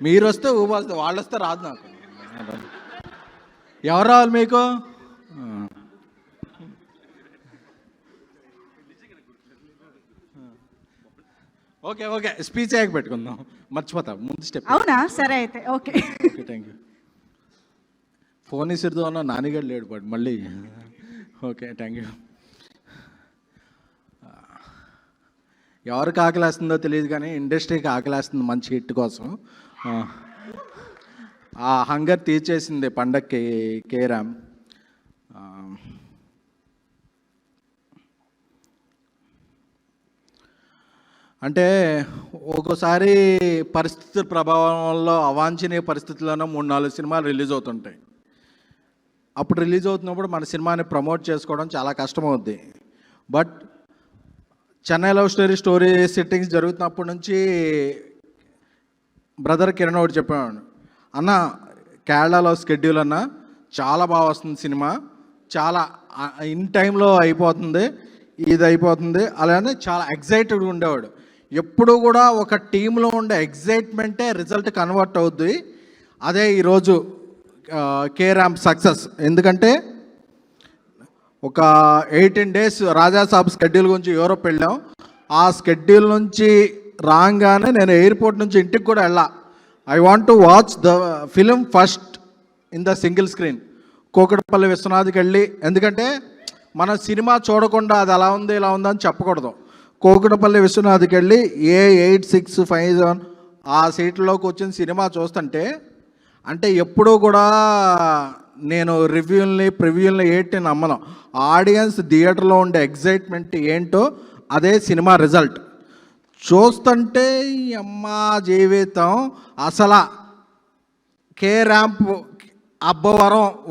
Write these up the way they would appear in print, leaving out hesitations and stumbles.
మీరు వస్తే ఊపాల్సి, వాళ్ళు వస్తే రాదు నాకు. ఎవరు రావాలి మీకు? ఓకే ఓకే, స్పీచ్ అయ్యాక పెట్టుకుందాం, మర్చిపోతా ముందు స్టెప్. అవునా, సరే అయితే okay. Okay, thank you. Phone ఇసిరుతో అన్న నానిగాడు లేడు పాటు మళ్ళీ. Okay, thank you. ఎవరికి ఆకలేస్తుందో తెలియదు కానీ ఇండస్ట్రీకి ఆకలేస్తుంది మంచి హిట్ కోసం. ఆ హంగర్ తీర్చేసింది పండక్కి కేరామ్. అంటే ఒక్కోసారి పరిస్థితుల ప్రభావం వల్ల అవాంఛనీయ పరిస్థితుల్లోనూ 3-4 సినిమాలు రిలీజ్ అవుతుంటాయి. అప్పుడు రిలీజ్ అవుతున్నప్పుడు మన సినిమాని ప్రమోట్ చేసుకోవడం చాలా కష్టమవుద్ది. But Chennai love story settings జరుగుతున్నప్పటి నుంచి బ్రదర్ కిరణ్ ఒకటి చెప్పాడు, అన్న కేరళలో స్కెడ్యూల్ అన్న చాలా బాగా వస్తుంది సినిమా, చాలా ఇన్ టైంలో అయిపోతుంది, ఇది అయిపోతుంది, అలానే చాలా ఎగ్జైటెడ్గా ఉండేవాడు. ఎప్పుడు కూడా ఒక టీంలో ఉండే ఎగ్జైట్మెంటే రిజల్ట్ కన్వర్ట్ అవుద్ది. అదే ఈరోజు కేరామ్ సక్సెస్. ఎందుకంటే ఒక 18 days రాజాసాబ్ స్కెడ్యూల్ గురించి యూరోప్ వెళ్ళాం. ఆ స్కెడ్యూల్ నుంచి రాగానే నేను ఎయిర్పోర్ట్ నుంచి ఇంటికి కూడా వెళ్ళా. I want to watch the film first in the single screen. Kukatpally విశ్వనాథ్కి వెళ్ళి, ఎందుకంటే మన సినిమా చూడకుండా అది అలా ఉంది ఇలా ఉందని చెప్పకూడదు. కూకట్పల్లి విశ్వనాథ్కి వెళ్ళి A8657 ఆ సీట్లోకి వచ్చిన సినిమా చూస్తుంటే, అంటే ఎప్పుడూ కూడా నేను ప్రివ్యూల్ని ఏంటి నమ్మను. ఆడియన్స్ థియేటర్లో ఉండే ఎగ్జైట్మెంట్ ఏంటో అదే సినిమా రిజల్ట్. చూస్తుంటే అమ్మ జీవితం అసలు కేరాంప్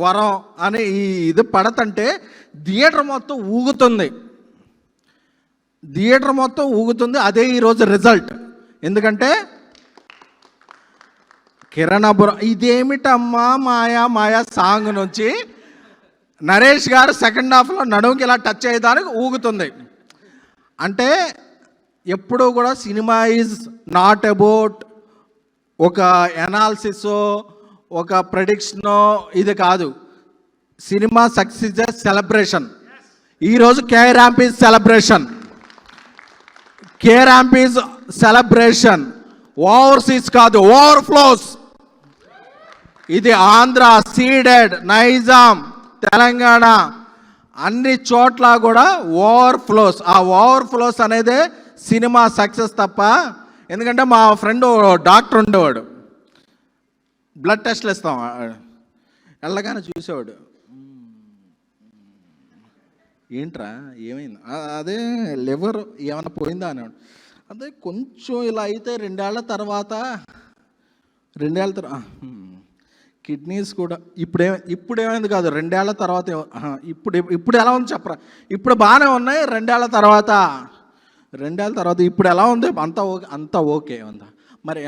వరం అని ఇది పడతంటే థియేటర్ మొత్తం ఊగుతుంది. అదే ఈరోజు రిజల్ట్. ఎందుకంటే కిరణపురం ఇదేమిటమ్మా మాయా సాంగ్ నుంచి నరేష్ గారు సెకండ్ హాఫ్లో నడుముకి ఇలా టచ్ అయ్యేదానికి ఊగుతుంది. అంటే ఎప్పుడూ కూడా సినిమా ఈజ్ నాట్ అబౌట్ ఒక ఎనాలిసిసో ఒక ప్రెడిక్షనో ఇది కాదు. Cinema success is celebration. ఈరోజు కేరాంప్ ఈజ్ సెలబ్రేషన్. ఓవర్సీస్ కాదు, ఓవర్ఫ్లోస్. ఇది ఆంధ్ర, సీడెడ్, నైజాం, తెలంగాణ అన్ని చోట్ల కూడా ఓవర్ఫ్లోస్. ఆ ఓవర్ఫ్లోస్ అనేదే సినిమా సక్సెస్ తప్ప. ఎందుకంటే మా ఫ్రెండ్ డాక్టర్ ఉండేవాడు, బ్లడ్ టెస్ట్లు ఇస్తాం, వెళ్ళగానే చూసేవాడు, ఏంట్రా ఏమైంది, అదే లివర్ ఏమైనా పోయిందా అనేవాడు. అదే కొంచెం ఇలా అయితే 2 ఏళ్ల తర్వాత కిడ్నీస్ కూడా ఇప్పుడు ఏమైంది కాదు, 2 ఏళ్ల తర్వాత ఇప్పుడు ఎలా ఉంది చెప్పరా, ఇప్పుడు బాగానే ఉన్నాయి, 2 ఏళ్ల తర్వాత ఇప్పుడు ఎలా ఉంది, అంతా ఓకే ఉందా మరి.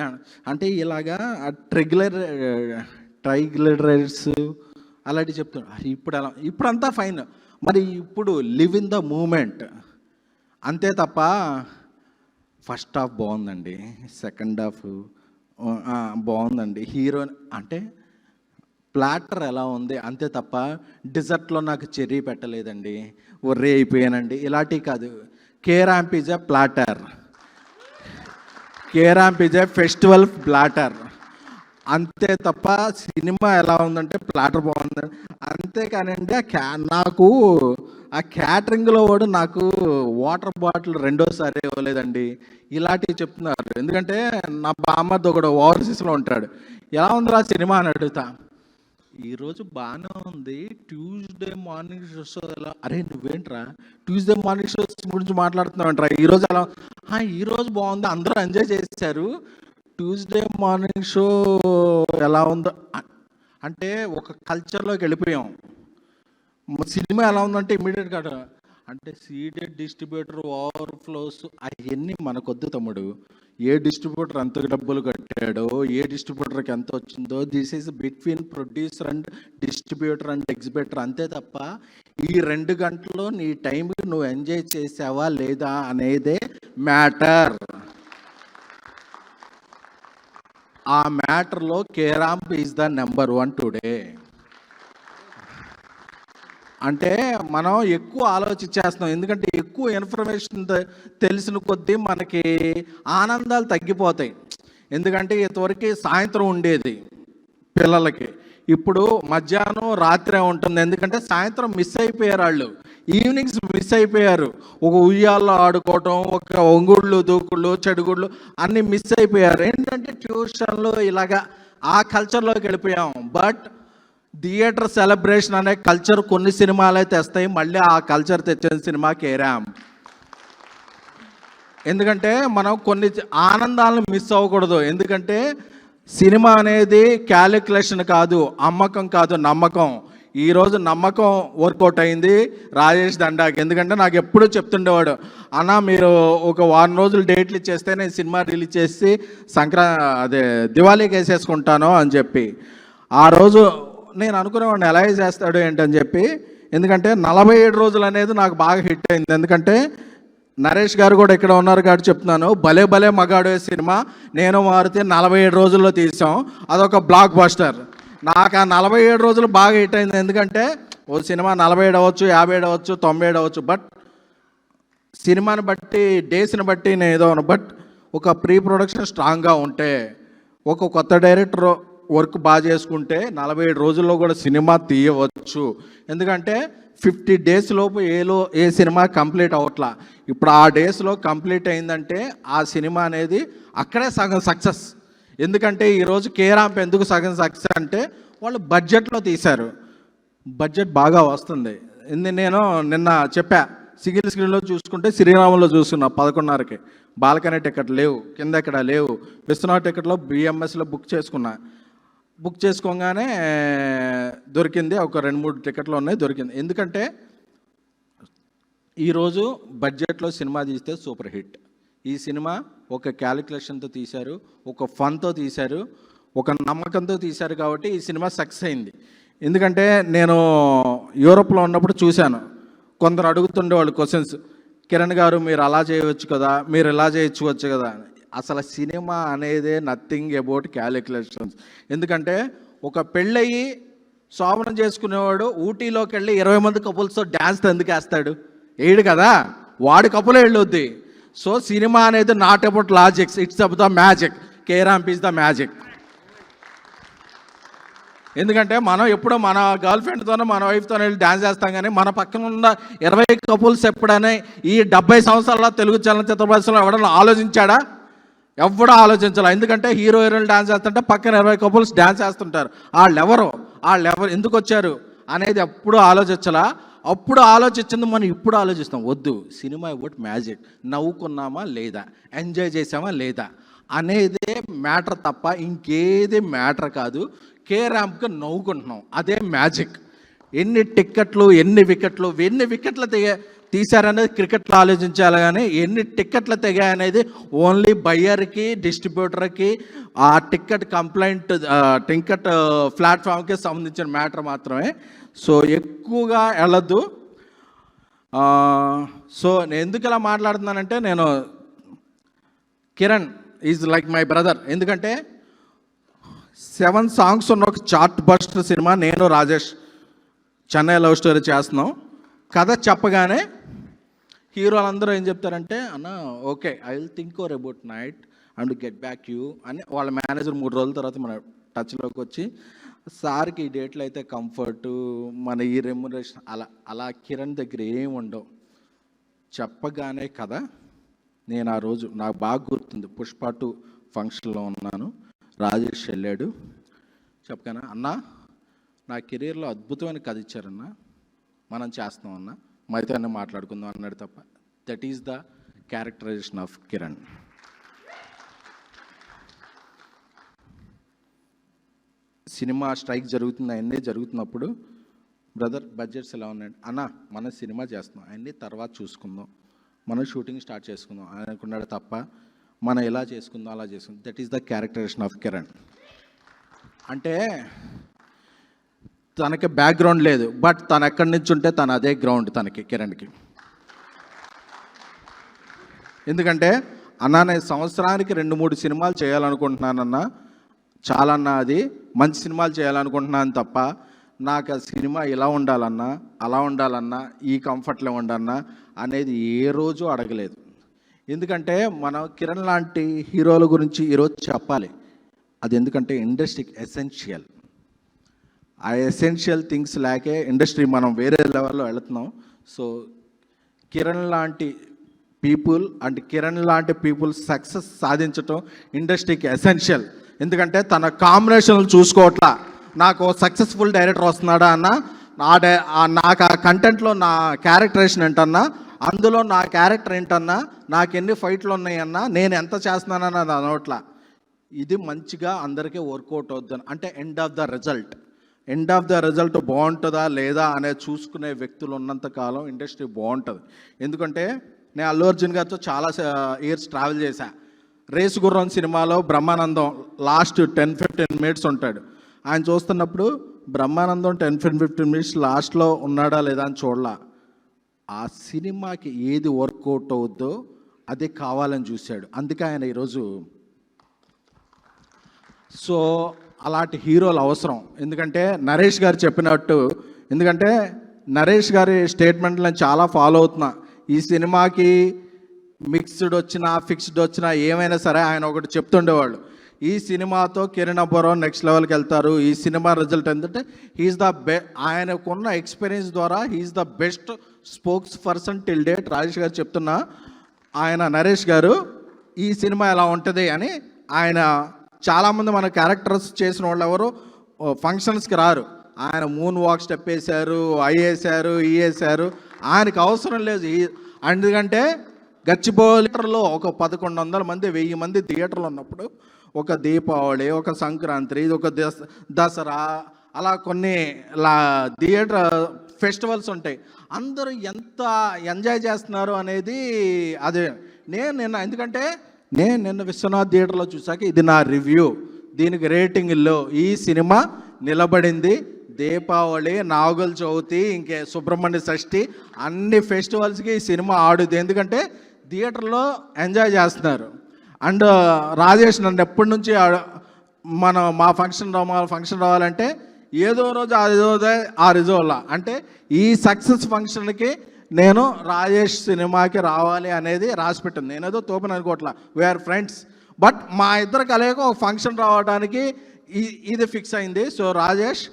అంటే ఇలాగా ట్రైగ్లిజరైడ్స్ అలాంటివి చెప్తున్నారు. ఇప్పుడంతా ఫైన్. మరి ఇప్పుడు లివ్ ఇన్ ద మూమెంట్ అంతే తప్ప. ఫస్ట్ హాఫ్ బాగుందండి, సెకండ్ హాఫ్ బాగుందండి, హీరో అంటే ప్లాటర్ ఎలా ఉంది అంతే తప్ప డిజర్ట్లో నాకు చెర్రీ పెట్టలేదండి, ఒర్రీ అయిపోయానండి, ఇలాంటివి కాదు. K ramp is a platter, K ramp is a festival platter అంతే తప్ప సినిమా ఎలా ఉందంటే ప్లాటర్ బాగుంది అంతేకానండి. నాకు ఆ క్యాటరింగ్లో వాడు నాకు వాటర్ బాటిల్ 2వ సారి ఇవ్వలేదండి, ఇలాంటివి చెప్తున్నారు. ఎందుకంటే నా బామ్మది ఒకడు ఓవర్సీస్లో ఉంటాడు, ఎలా ఉందిరా సినిమా అని అడుగుతా. ఈరోజు బాగానే ఉంది, ట్యూస్డే మార్నింగ్ షోస్ ఎలా, అరే నువ్వేంట్రా ట్యూస్డే మార్నింగ్ షోస్ గురించి మాట్లాడుతున్నావంట్రా, ఈరోజు ఎలా, ఈరోజు బాగుంది, అందరూ ఎంజాయ్ చేశారు, ట్యూస్డే మార్నింగ్ షో ఎలా ఉందో అంటే ఒక కల్చర్లోకి వెళ్ళిపోయాం. సినిమా ఎలా ఉందంటే ఇమ్మీడియట్గా అంటే సీడెడ్ డిస్ట్రిబ్యూటర్ ఓవర్ఫ్లోస్ అవన్నీ మనకొద్దు తమ్ముడు. ఏ డిస్ట్రిబ్యూటర్ ఎంత డబ్బులు కట్టాడో, ఏ డిస్ట్రిబ్యూటర్కి ఎంత వచ్చిందో, this is between producer and distributor and exhibitor అంతే తప్ప ఈ 2 గంటలు నీ టైంకి నువ్వు ఎంజాయ్ చేసావా లేదా అనేదే మ్యాటర్. ఆ మ్యాటర్లో కేరాంప్ ఈజ్ ద నెంబర్ 1 టుడే. అంటే మనం ఎక్కువ ఆలోచించేస్తున్నాం, ఎందుకంటే ఎక్కువ ఇన్ఫర్మేషన్ తెలిసిన కొద్దీ మనకి ఆనందాలు తగ్గిపోతాయి. ఎందుకంటే ఇంతవరకు సాయంత్రం ఉండేది పిల్లలకి, ఇప్పుడు మధ్యాహ్నం రాత్రే ఉంటుంది. ఎందుకంటే సాయంత్రం మిస్ అయిపోయారు, వాళ్ళు ఈవినింగ్స్ మిస్ అయిపోయారు. ఒక ఉయ్యాల్లో ఆడుకోవటం, ఒక ఒంగుళ్ళు దూకుళ్ళు చెడుగుళ్ళు అన్నీ మిస్ అయిపోయారు. ఏంటంటే ట్యూషన్లు ఇలాగా ఆ కల్చర్లోకి వెళ్ళిపోయాం. బట్ థియేటర్ సెలబ్రేషన్ అనే కల్చర్ కొన్ని సినిమాలే తెస్తాయి, మళ్ళీ ఆ కల్చర్ తెచ్చిన సినిమా కేరామ్. ఎందుకంటే మనం కొన్ని ఆనందాలను మిస్ అవ్వకూడదు. ఎందుకంటే సినిమా అనేది క్యాలిక్యులేషన్ కాదు, అమ్మకం కాదు, నమ్మకం. ఈరోజు నమ్మకం వర్కౌట్ అయింది రాజేష్ దండాకి. ఎందుకంటే నాకు ఎప్పుడూ చెప్తుండేవాడు, అన్న మీరు ఒక 1 రోజులు డేట్లు ఇచ్చేస్తే నేను సినిమా రిలీజ్ చేసి దివాళీకి వేసేసుకుంటాను అని చెప్పి. ఆ రోజు నేను అనుకునేవాడిని ఎలా చేస్తాడు ఏంటని చెప్పి. ఎందుకంటే 47 రోజులు అనేది నాకు బాగా హిట్ అయింది. ఎందుకంటే నరేష్ గారు కూడా ఇక్కడ ఉన్నారు కాబట్టి చెప్తున్నాను, భలే భలే మగాడు సినిమా నేను మారుతి 47 రోజుల్లో తీసాం, అదొక బ్లాక్ బస్టర్. నాకు ఆ 47 రోజులు బాగా హిట్ అయింది. ఎందుకంటే ఓ సినిమా 47 అవ్వచ్చు, 57 అవ్వచ్చు, 97 అవ్వచ్చు, బట్ సినిమాని బట్టి డేస్ని బట్టి నేను ఏదో బట్ ఒక ప్రీ ప్రొడక్షన్ స్ట్రాంగ్గా ఉంటే, ఒక కొత్త డైరెక్టర్ వర్క్ బాగా చేసుకుంటే 47 రోజుల్లో కూడా సినిమా తీయవచ్చు. ఎందుకంటే 50 డేస్ లోపు ఏ సినిమా కంప్లీట్ అవ్వట్లా. ఇప్పుడు ఆ డేస్లో కంప్లీట్ అయిందంటే ఆ సినిమా అనేది అక్కడే సగం సక్సెస్. ఎందుకంటే ఈరోజు కేరాంప్ ఎందుకు సగం సక్సెస్ అంటే వాళ్ళు బడ్జెట్లో తీశారు, బడ్జెట్ బాగా వస్తుంది. నేను నిన్న చెప్పా, సింగిల్ స్క్రీన్లో చూసుకుంటే శ్రీరాములో చూసుకున్నా 11:30కి, బాల్కనీ టికెట్ లేవు, కింద ఎక్కడ లేవు, విశ్వనాథ్ టికెట్లో బిఎంఎస్లో బుక్ చేసుకోగానే దొరికింది, ఒక 2-3 టికెట్లు ఉన్నాయి, దొరికింది. ఎందుకంటే ఈరోజు బడ్జెట్లో సినిమా తీస్తే సూపర్ హిట్. ఈ సినిమా ఒక క్యాలిక్యులేషన్తో తీశారు, ఒక ఫన్తో తీశారు, ఒక నమ్మకంతో తీశారు, కాబట్టి ఈ సినిమా సక్సెస్ అయింది. ఎందుకంటే నేను యూరోప్లో ఉన్నప్పుడు చూశాను, కొందరు అడుగుతుండేవాళ్ళు క్వశ్చన్స్, కిరణ్ గారు మీరు అలా చేయవచ్చు కదా, మీరు ఇలా చేయొచ్చు కదా. అసలు సినిమా అనేదే నథింగ్ అబౌట్ క్యాలిక్యులేషన్స్. ఎందుకంటే ఒక పెళ్ళయి శోభనం చేసుకునేవాడు ఊటీలోకి వెళ్ళి 20 మంది కపుల్స్తో డ్యాన్స్ ఎందుకు వేస్తాడు? వేయడు కదా, వాడి కపులే వెళ్ళొద్ది. సో సినిమా అనేది not about logics, it's about the magic. కేరాంప్ is the magic. ఎందుకంటే మనం ఎప్పుడో మన గర్ల్ ఫ్రెండ్తోనో మన వైఫ్తో వెళ్ళి డ్యాన్స్ చేస్తాం, కానీ మన పక్కన ఉన్న 20 కపుల్స్ ఎప్పుడైనా ఈ 70 సంవత్సరాల తెలుగు చలనచిత్ర పరిశ్రమలో ఎవడన్నా ఆలోచించాడా? ఎవడో ఆలోచించాలి. ఎందుకంటే హీరో హీరోయిన్ డ్యాన్స్ చేస్తుంటే పక్కన 20 కపుల్స్ డ్యాన్స్ చేస్తుంటారు. వాళ్ళెవరు ఎందుకు వచ్చారు అనేది ఎప్పుడు ఆలోచించాలా. అప్పుడు ఆలోచించింది మనం ఇప్పుడు ఆలోచిస్తాం. వద్దు, సినిమా అబౌట్ మ్యాజిక్. నవ్వుకున్నామా లేదా, ఎంజాయ్ చేసామా లేదా అనేదే మ్యాటర్ తప్ప ఇంకేది మ్యాటర్ కాదు. కేరాంప్కి నవ్వుకుంటున్నాం, అదే మ్యాజిక్. ఎన్ని టిక్కెట్లు, ఎన్ని వికెట్లు తీశారనేది క్రికెట్లో ఆలోచించాలి, కానీ ఎన్ని టిక్కెట్లు తెగాయనేది ఓన్లీ బయ్యర్కి, డిస్ట్రిబ్యూటర్కి, ఆ టిక్కెట్ ప్లాట్ఫామ్కి సంబంధించిన మ్యాటర్ మాత్రమే. సో ఎక్కువగా వెళ్ళద్దు. సో నేను ఎందుకు ఇలా మాట్లాడుతున్నానంటే, నేను Kiran is like my brother. ఎందుకంటే 7 సాంగ్స్ ఉన్న ఒక చార్ట్ బస్టర్ సినిమా నేను రాజేష్ చెన్నై లవ్ స్టోరీ చేస్తున్నాం. కథ చెప్పగానే హీరోలు అందరూ ఏం చెప్తారంటే, అన్న okay I will think over about night and get back you అని వాళ్ళ మేనేజర్ 3 రోజుల తర్వాత మన టచ్లోకి వచ్చి, సార్కి ఈ డేట్లు అయితే కంఫర్టు, మన ఈ రెమ్యునరేషన్ అలా కిరణ్ దగ్గర ఏమి ఉండవు. చెప్పగానే కదా, నేను ఆ రోజు నాకు బాగా గుర్తుంది, పుష్ప 2 ఫంక్షన్లో ఉన్నాను, రాజేష్ వెళ్ళాడు. చెప్పగానే అన్న నా కెరీర్లో అద్భుతమైన కథ ఇచ్చారన్న, మనం చేస్తాం అన్న, మైతో అన్న మాట్లాడుకుందాం అన్నాడు తప్ప. That is the characterization of Kiran. Cinema strike జరుగుతుంది, అవన్నీ జరుగుతున్నప్పుడు బ్రదర్ బడ్జెట్స్ ఎలా ఉన్నాయండి అన్న, మన సినిమా చేస్తున్నాం, అవన్నీ తర్వాత చూసుకుందాం, మనం షూటింగ్ స్టార్ట్ చేసుకుందాం అనుకున్నాడు తప్ప మనం ఎలా చేసుకుందాం అలా చేసుకుందాం. That is the characterization of Kiran. అంటే తనకి బ్యాక్గ్రౌండ్ లేదు, బట్ తను ఎక్కడి నుంచి ఉంటే తను అదే గ్రౌండ్ తనకి, కిరణ్కి. ఎందుకంటే అన్న నేను సంవత్సరానికి 2-3 సినిమాలు చేయాలనుకుంటున్నానన్న, చాలన్నా అది మంచి సినిమాలు చేయాలనుకుంటున్నాను తప్ప నాకు ఆ సినిమా ఇలా ఉండాలన్నా అలా ఉండాలన్నా ఈ కంఫర్ట్లో ఉండన్నా అనేది ఏ రోజు అడగలేదు. ఎందుకంటే మనం కిరణ్ లాంటి హీరోల గురించి ఈరోజు చెప్పాలి. అది ఎందుకంటే ఇండస్ట్రీకి ఎసెన్షియల్. ఆ ఎసెన్షియల్ థింగ్స్ లేకే ఇండస్ట్రీ మనం వేరే లెవెల్లో వెళుతున్నాం. సో కిరణ్ లాంటి పీపుల్ సక్సెస్ సాధించటం ఇండస్ట్రీకి ఎసెన్షియల్. ఎందుకంటే తన కాంబినేషన్లు చూసుకోవట్లా నాకు సక్సెస్ఫుల్ డైరెక్టర్ వస్తున్నాడా అన్న, నాకు ఆ కంటెంట్లో నా క్యారెక్టరేషన్ ఏంటన్నా, అందులో నా క్యారెక్టర్ ఏంటన్నా, నాకు ఎన్ని ఫైట్లు ఉన్నాయన్నా, నేను ఎంత చేస్తున్నానని అది అనవట్లా. ఇది మంచిగా అందరికీ వర్కౌట్ అవుతుంది అంటే ఎండ్ ఆఫ్ ద రిజల్ట్ బాగుంటుందా లేదా అనేది చూసుకునే వ్యక్తులు ఉన్నంత కాలం ఇండస్ట్రీ బాగుంటుంది. ఎందుకంటే నేను అల్లు అర్జున్ గారితో చాలా ఇయర్స్ ట్రావెల్ చేశా. రేసు గుర్రం సినిమాలో బ్రహ్మానందం లాస్ట్ 10-15 మినిట్స్ ఉంటాడు. ఆయన చూస్తున్నప్పుడు బ్రహ్మానందం 10-15 మినిట్స్ లాస్ట్లో ఉన్నాడా లేదా అని చూడలా. ఆ సినిమాకి ఏది వర్కౌట్ అవుద్దో అదే కావాలని చూశాడు. అందుకే ఆయన ఈరోజు సో అలాంటి హీరోలు అవసరం. ఎందుకంటే నరేష్ గారు చెప్పినట్టు, ఎందుకంటే నరేష్ గారి స్టేట్మెంట్లు నేను చాలా ఫాలో అవుతున్నా. ఈ సినిమాకి మిక్స్డ్ వచ్చినా ఫిక్స్డ్ వచ్చినా ఏమైనా సరే ఆయన ఒకటి చెప్తుండేవాళ్ళు, ఈ సినిమాతో కిరణ్ అబ్బవరం నెక్స్ట్ లెవెల్కి వెళ్తారు. ఈ సినిమా రిజల్ట్ ఏంటంటే హీఈస్ ద ఆయనకున్న ఎక్స్పీరియన్స్ ద్వారా he is the best spokes person till date. Rajesh garu చెప్తున్నా, ఆయన నరేష్ గారు ఈ సినిమా ఎలా ఉంటుంది అని ఆయన చాలామంది మన క్యారెక్టర్స్ చేసిన వాళ్ళు ఎవరు ఫంక్షన్స్కి రారు. ఆయన మూన్ వాక్ స్టెప్ వేశారు, వేశారు, వేశారు. ఆయనకు అవసరం లేదు. ఎందుకంటే గచ్చిబౌలిలో ఒక 1100 మంది 1000 మంది థియేటర్లు ఉన్నప్పుడు ఒక దీపావళి, ఒక సంక్రాంతి, ఒక దసరా అలా కొన్ని థియేటర్ ఫెస్టివల్స్ ఉంటాయి. అందరూ ఎంత ఎంజాయ్ చేస్తున్నారు అనేది అదే. ఎందుకంటే నేను నిన్న విశ్వనాథ్ థియేటర్లో చూసాక ఇది నా రివ్యూ, దీనికి రేటింగ్లో ఈ సినిమా నిలబడింది. దీపావళి, నాగుల చవితి, ఇంకే సుబ్రహ్మణ్య షష్ఠి అన్ని ఫెస్టివల్స్కి ఈ సినిమా ఆడుద్ది. ఎందుకంటే థియేటర్లో ఎంజాయ్ చేస్తున్నారు. అండ్ రాజేష్ నన్ను ఎప్పటి నుంచి మా ఫంక్షన్ రావాలంటే ఏదో రోజు ఆ రిజోల్లా అంటే ఈ సక్సెస్ ఫంక్షన్కి నేను రాజేష్ సినిమాకి రావాలి అనేది రాసిపెట్టింది. నేనేదో తోపని అనుకోవట్లా, వీఆర్ ఫ్రెండ్స్. బట్ మా ఇద్దరు కలయిక ఒక ఫంక్షన్ రావడానికి ఇది ఫిక్స్ అయింది. సో రాజేష్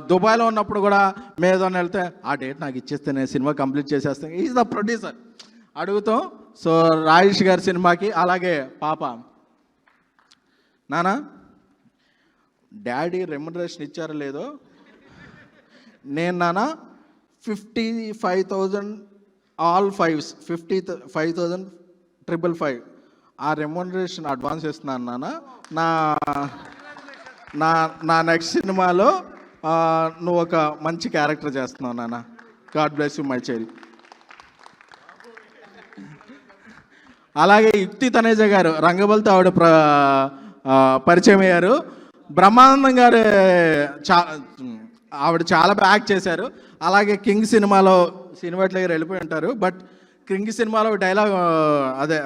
దుబాయ్లో ఉన్నప్పుడు కూడా మేదో వెళ్తే ఆ డేట్ నాకు ఇచ్చేస్తే నేను సినిమా కంప్లీట్ చేసేస్తాను. ఈజ్ ద ప్రొడ్యూసర్ అడుగుతాం. సో రాజేష్ గారి సినిమాకి అలాగే పాప నానా డాడీ రెమ్యునరేషన్ ఇచ్చారో లేదో, నేను నాన్న 55,000 ఆల్ 5s 55,555 ఆ రెమ్యునరేషన్ అడ్వాన్స్ ఇస్తున్నాను నాన్న. నా నెక్స్ట్ సినిమాలో నువ్వు ఒక మంచి క్యారెక్టర్ చేస్తున్నావు నాన్న. God bless you my child. అలాగే యుక్తి తనేజ గారు రంగబలితో ఆవిడ పరిచయం అయ్యారు. బ్రహ్మానందం గారు ఆవిడ చాలా బాగా యాక్ట్ చేశారు. అలాగే కింగ్ సినిమాలో సినిమాట్ల దగ్గర వెళ్ళిపోయి ఉంటారు. బట్ కింగ్ సినిమాలో డైలాగ్ అదే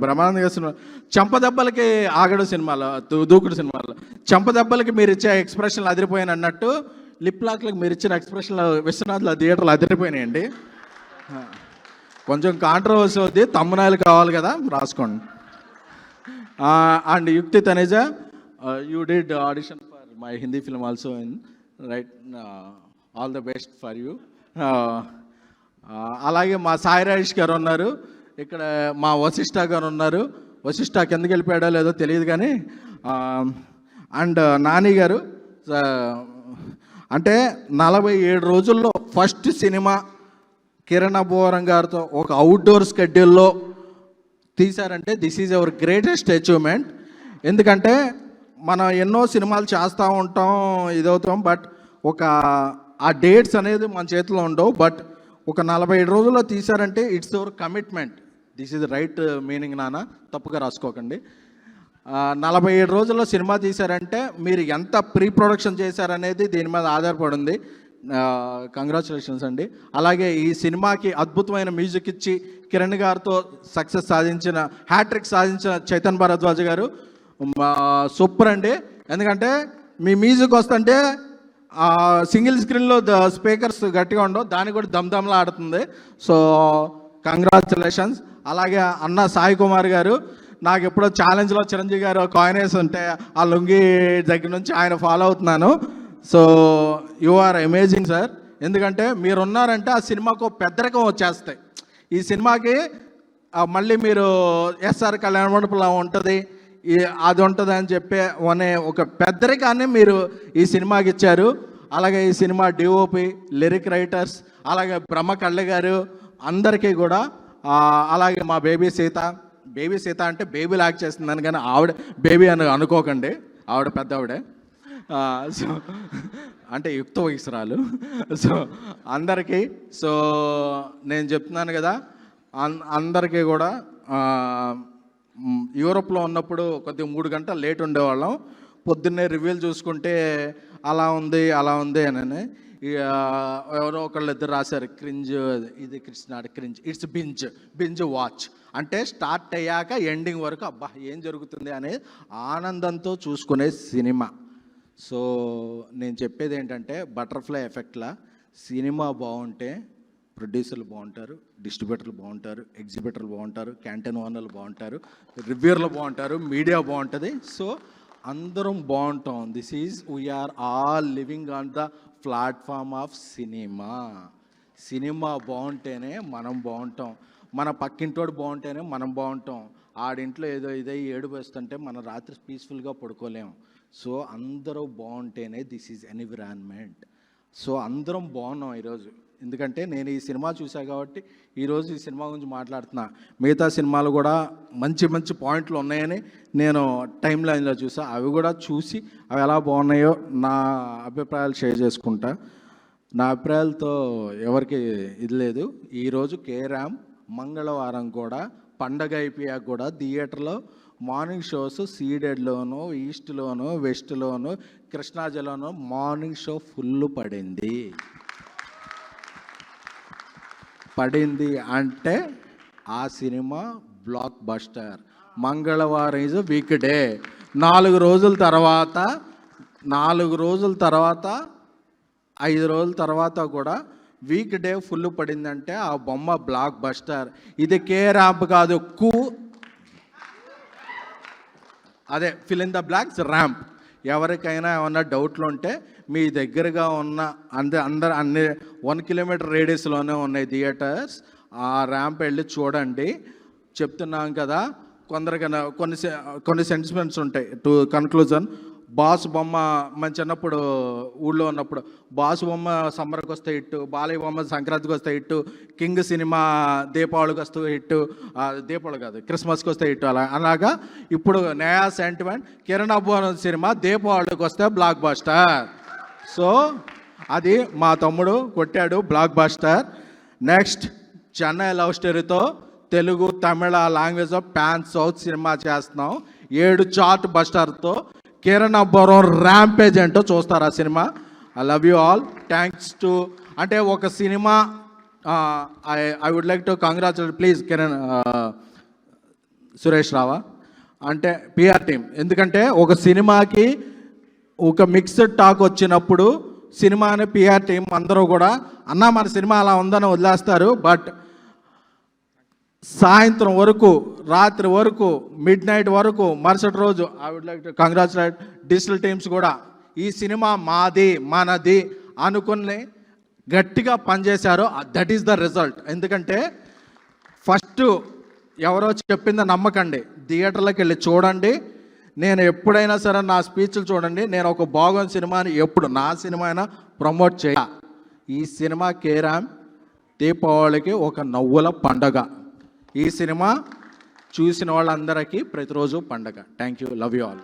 బ్రహ్మానందం గారి సినిమా చెంపదెబ్బలకి ఆగడు సినిమాలో, దూకుడు సినిమాలో చెంపదెబ్బలకి మీరు ఇచ్చే ఎక్స్ప్రెషన్లు అదిరిపోయాను అన్నట్టు లిప్ లాక్లకు మీరు ఇచ్చిన ఎక్స్ప్రెషన్లు విశ్వనాథ్లో థియేటర్లు అదిరిపోయినాయండి. కొంచెం కాంట్రవర్సీ అవుద్ది, తమ్మునాయలు కావాలి కదా, రాసుకోండి. And Yukti Taneja, you did audition for my Hindi film also in right, all the best for you. అలాగే మా సాయి రాజేష్ గారు ఉన్నారు ఇక్కడ, మా వశిష్ఠ గారు ఉన్నారు. వశిష్ఠ కిందకి వెళ్ళిపోయాడో లేదో తెలియదు కానీ. అండ్ నాని గారు, అంటే 47 రోజుల్లో ఫస్ట్ సినిమా కిరణ్ అబ్బవరం గారితో ఒక అవుట్డోర్ స్కెడ్యూల్లో తీశారంటే this is our greatest achievement. ఎందుకంటే మనం ఎన్నో సినిమాలు చేస్తూ ఉంటాం, ఇదవుతాం, బట్ ఆ డేట్స్ అనేది మన చేతిలో ఉండవు. బట్ ఒక 47 రోజుల్లో తీశారంటే it's our commitment. This is right meaning నాన్న, తప్పుగా రాసుకోకండి. 47 రోజుల్లో సినిమా తీశారంటే మీరు ఎంత ప్రీ ప్రొడక్షన్ చేశారనేది దీని మీద ఆధారపడింది. కంగ్రాచులేషన్స్ అండి. అలాగే ఈ సినిమాకి అద్భుతమైన మ్యూజిక్ ఇచ్చి కిరణ్ గారితో సక్సెస్ సాధించిన, హ్యాట్రిక్ సాధించిన చైతన్ భరద్వాజ్ గారు సూపర్ అండి. ఎందుకంటే మీ మ్యూజిక్ వస్తుంటే సింగిల్ స్క్రీన్లో స్పీకర్స్ గట్టిగా ఉండవు, దానికి కూడా దమ్దమ్లా ఆడుతుంది. So congratulations. అలాగే అన్న సాయి కుమార్ గారు, నాకు ఎప్పుడో ఛాలెంజ్లో చిరంజీవి గారు కాయిన్ వేసి ఉంటే ఆ లుంగి దగ్గర నుంచి ఆయన ఫాలో అవుతున్నాను. So you are amazing sir. ఎందుకంటే మీరు ఉన్నారంటే ఆ సినిమాకు పెద్దరికం వచ్చేస్తాయి. ఈ సినిమాకి మళ్ళీ మీరు ఎస్ఆర్ కళ్యాణ మండపంలో ఉంటుంది, అది ఉంటుంది అని చెప్పే అనే ఒక పెద్దరికాన్ని మీరు ఈ సినిమాకి ఇచ్చారు. అలాగే ఈ సినిమా డిఓపి, లిరిక్ రైటర్స్, అలాగే బ్రహ్మ కళ్ళ గారు అందరికీ కూడా, అలాగే మా బేబీ సీత అంటే బేబీ లాక్ చేస్తుందని, కానీ ఆవిడ బేబీ అని అనుకోకండి, ఆవిడ పెద్ద ఆవిడే. సో అంటే యుక్త వయసురాలు. సో అందరికీ, సో నేను చెప్తున్నాను కదా, అందరికీ కూడా యూరోప్లో ఉన్నప్పుడు కొద్దిగా 3 గంటలు లేట్ ఉండేవాళ్ళం. పొద్దున్నే రివ్యూలు చూసుకుంటే అలా ఉంది అని ఎవరో ఒకళ్ళు ఇద్దరు రాశారు, క్రింజ్, ఇది కృష్ణాడు క్రింజ్, ఇట్స్ బింజ్ వాచ్ అంటే స్టార్ట్ అయ్యాక ఎండింగ్ వరకు అబ్బా ఏం జరుగుతుంది అనే ఆనందంతో చూసుకునే సినిమా. సో నేను చెప్పేది ఏంటంటే బటర్ఫ్లై ఎఫెక్ట్లా సినిమా బాగుంటే ప్రొడ్యూసర్లు బాగుంటారు, డిస్ట్రిబ్యూటర్లు బాగుంటారు, ఎగ్జిబిటర్లు బాగుంటారు, క్యాంటీన్ ఓనర్లు బాగుంటారు, రివ్యూర్లు బాగుంటారు, మీడియా బాగుంటుంది. సో అందరం బాగుంటాం. This is we are all living on the platform of cinema బాగుంటేనే మనం బాగుంటాం, మన పక్కింటోడు బాగుంటేనే మనం బాగుంటాం. ఆడింట్లో ఏదో ఏడుపు వేస్తుంటే మనం రాత్రి పీస్ఫుల్గా పడుకోలేం. సో అందరూ బాగుంటేనే దిస్ ఈజ్ ఎన్విరాన్మెంట్. సో అందరం బాగున్నాం ఈరోజు. ఎందుకంటే నేను ఈ సినిమా చూసా కాబట్టి ఈరోజు ఈ సినిమా గురించి మాట్లాడుతున్నా. మిగతా సినిమాలు కూడా మంచి పాయింట్లు ఉన్నాయని నేను టైం లైన్లో చూసా. అవి కూడా చూసి అవి ఎలా బాగున్నాయో నా అభిప్రాయాలు షేర్ చేసుకుంటా. నా అభిప్రాయాలతో ఎవరికి ఇది లేదు. ఈరోజు కేరామ్ మంగళవారం కూడా పండగ అయిపోయాక కూడా థియేటర్లో మార్నింగ్ షోస్ సీడెడ్లోను, ఈస్ట్లోను, వెస్ట్లోను, కృష్ణాజిల్లాలోను మార్నింగ్ షో ఫుల్ పడింది అంటే ఆ సినిమా బ్లాక్ బస్టర్. మంగళవారం ఈజ్ వీక్ డే. 4 రోజుల తర్వాత 5 రోజుల తర్వాత కూడా వీక్ డే ఫుల్ పడిందంటే ఆ బొమ్మ బ్లాక్ బస్టర్. ఇది కే ర్యాంప్ కాదు, అదే fill in the blocks ramp. ఎవరికైనా ఏమన్నా డౌట్లు ఉంటే మీ దగ్గరగా ఉన్న అన్ని 1 కిలోమీటర్ రేడియస్లోనే ఉన్నాయి థియేటర్స్. ఆ ర్యాంప్ వెళ్ళి చూడండి. చెప్తున్నాం కదా, కొందరికైనా కొన్ని సెంటిమెంట్స్ ఉంటాయి. టు కన్క్లూజన్, బాస్ బొమ్మ మన చిన్నప్పుడు ఊళ్ళో ఉన్నప్పుడు బాస్ బొమ్మ సమ్మర్కి వస్తే హిట్టు, బాలయ్య బొమ్మ సంక్రాంతికి వస్తే హిట్టు, కింగ్ సినిమా దీపావళికి వస్తే హిట్టు, దీపావళి కాదు క్రిస్మస్కి వస్తే హిట్టు. అలాగా ఇప్పుడు నయా సెంటిమెంట్ కిరణ్ అబ్బోన్ సినిమా దీపావళికి వస్తే బ్లాక్ బస్టర్. సో అది మా తమ్ముడు కొట్టాడు blockbuster. Next Chennai love స్టోరీతో Telugu, Tamil language pan south cinema చేస్తున్నాం. 7 చార్ట్ బస్టర్తో కిరణ్ అబ్బోరం ర్యాంపేజ్ ఏంటో చూస్తారు ఆ cinema. I love you all. Thanks to అంటే ఒక cinema I would like to congratulate please Kiran Suresh రావా అంటే పిఆర్ టీమ్. ఎందుకంటే ఒక సినిమాకి ఒక మిక్స్డ్ టాక్ వచ్చినప్పుడు సినిమా అనే పిఆర్ టీం అందరూ కూడా అన్న మన సినిమా అలా ఉందని వదిలేస్తారు. బట్ సాయంత్రం వరకు, రాత్రి వరకు, మిడ్ నైట్ వరకు, మరుసటి రోజు I would like to congratulate digital teams కూడా ఈ సినిమా మాది మనది అనుకుని గట్టిగా పనిచేశారు. That is the result. ఎందుకంటే ఫస్ట్ ఎవరో చెప్పిందో నమ్మకండి, థియేటర్లోకి వెళ్ళి చూడండి. నేను ఎప్పుడైనా సరే నా స్పీచ్లు చూడండి, నేను ఒక బాగున్న సినిమాని ఎప్పుడు నా సినిమా అయినా ప్రమోట్ చేయ. ఈ సినిమా కేరామ్ దీపావళికి ఒక నవ్వుల పండగ. ఈ సినిమా చూసిన వాళ్ళందరికీ ప్రతిరోజు పండగ. Thank you, love you all.